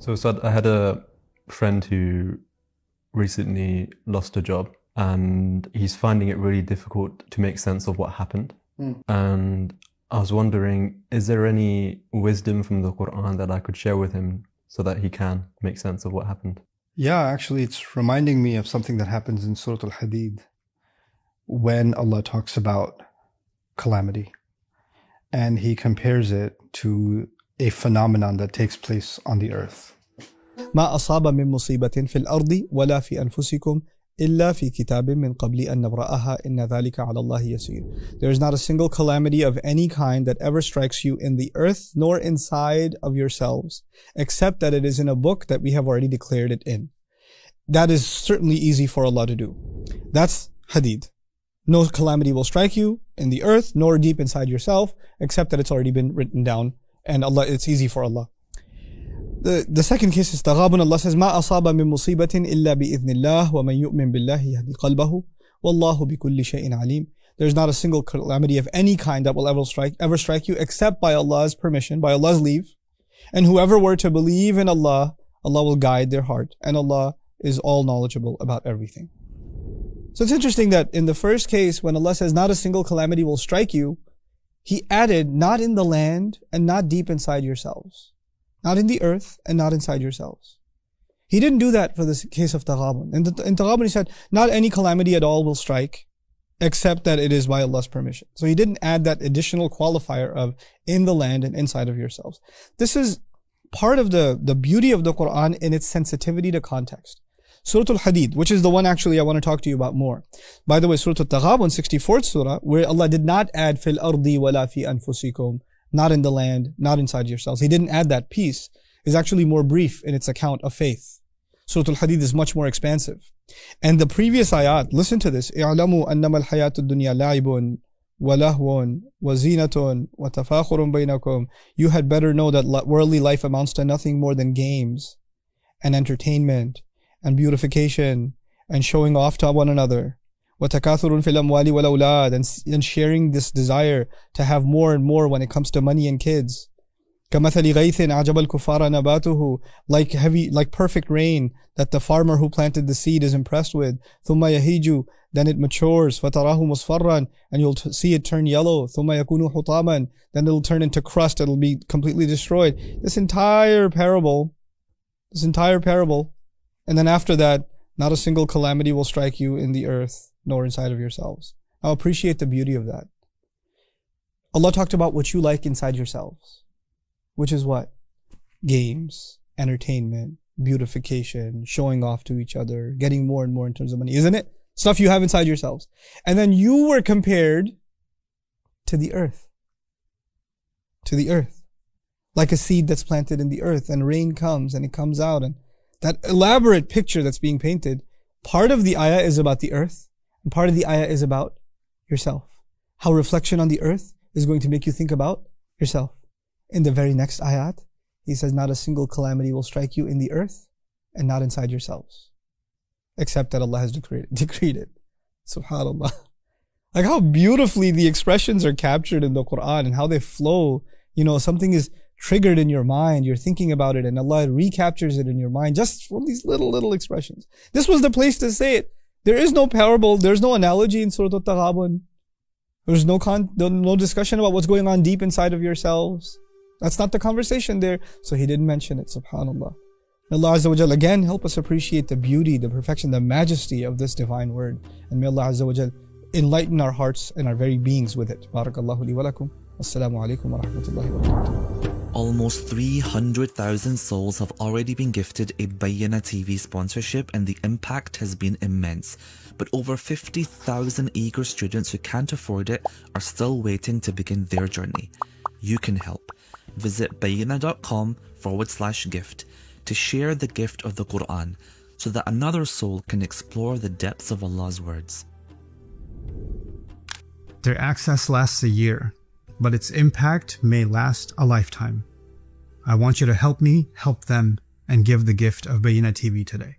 So Ustad, I had a friend who recently lost a job and he's finding it really difficult to make sense of what happened. And I was wondering, is there any wisdom from the Quran that I could share with him so that he can make sense of what happened? Yeah, actually it's reminding me of something that happens in Surah Al-Hadid when Allah talks about calamity. And he compares it to a phenomenon that takes place on the earth. ما أصاب من مصيبة في الأرض ولا في أنفسكم إلا في كتاب من قبل أن نبرأها إن ذلك على الله يسير. There is not a single calamity of any kind that ever strikes you in the earth nor inside of yourselves, except that it is in a book that we have already declared it in. That is certainly easy for Allah to do. That's Hadid. No calamity will strike you in the earth nor deep inside yourself, except that it's already been written down, and Allah, it's easy for Allah. The second case is Teğabun. Allah says, ما أصاب من مصيبة إلا بإذن الله ومن يؤمن بالله يهدي قلبه والله بكل شيء عليم. There's not a single calamity of any kind that will ever strike you except by Allah's permission, by Allah's leave. And whoever were to believe in Allah, Allah will guide their heart, and Allah is all knowledgeable about everything. So it's interesting that in the first case, when Allah says not a single calamity will strike you, He added not in the land and not deep inside yourselves. Not in the earth and not inside yourselves. He didn't do that for the case of Teğabun. In Teğabun he said, not any calamity at all will strike, except that it is by Allah's permission. So he didn't add that additional qualifier of in the land and inside of yourselves. This is part of the beauty of the Quran in its sensitivity to context. Surah Al-Hadid, which is the one actually I want to talk to you about more. By the way, Surah Al-Teğabun, 64th surah, where Allah did not add fil ardi wala fi anfusikum, not in the land, not inside yourselves. He didn't add that piece. Is actually more brief in its account of faith. Surah Al-Hadid is much more expansive. And the previous ayat, listen to this. اعلموا أنما الحياة الدنيا لعب ولهو وزينة وتفاخر بينكم. You had better know that worldly life amounts to nothing more than games and entertainment and beautification and showing off to one another. وَتَكَاثُرٌ فِي الْأَمْوَالِ وَالْأَوْلَادِ, and sharing this desire to have more and more when it comes to money and kids. كَمَثَلِ غَيْثٍ أَعْجَبَ الْكُفَّارَ نَبَاتُهُ, like perfect rain that the farmer who planted the seed is impressed with. ثُمَّ يَهِيجُ, then it matures. فَتَرَاهُ مُصْفَرًّا, and you'll see it turn yellow. ثُمَّ يَكُونُ حُطَامًا, then it'll turn into crust, it'll be completely destroyed. This entire parable, and then after that, not a single calamity will strike you in the earth nor inside of yourselves. Now appreciate the beauty of that. Allah talked about what you like inside yourselves, which is what? Games, entertainment, beautification, showing off to each other, getting more and more in terms of money, isn't it? Stuff you have inside yourselves. And then you were compared to the earth. To the earth. Like a seed that's planted in the earth, and rain comes and it comes out, and that elaborate picture that's being painted, part of the ayah is about the earth, and part of the ayah is about yourself. How reflection on the earth is going to make you think about yourself. In the very next ayat, He says, not a single calamity will strike you in the earth and not inside yourselves, except that Allah has decreed it. Subhanallah. Like how beautifully the expressions are captured in the Quran and how they flow. You know, something is triggered in your mind, you're thinking about it, and Allah recaptures it in your mind just from these little expressions. This was the place to say it. There is no parable, there's no analogy in Surah Al-Teğabun. There's no discussion about what's going on deep inside of yourselves. That's not the conversation there. So He didn't mention it, subhanAllah. May Allah Azza wa Jal again help us appreciate the beauty, the perfection, the majesty of this divine word. And may Allah Azza wa Jal enlighten our hearts and our very beings with it. Barakallahu li wa lakum. Assalamu alaikum wa rahmatullahi wa barakatuh. Almost 300,000 souls have already been gifted a Bayyinah TV sponsorship, and the impact has been immense. But over 50,000 eager students who can't afford it are still waiting to begin their journey. You can help. Visit bayyinah.com/gift to share the gift of the Quran so that another soul can explore the depths of Allah's words. Their access lasts a year, but its impact may last a lifetime. I want you to help me help them and give the gift of Bayyinah TV today.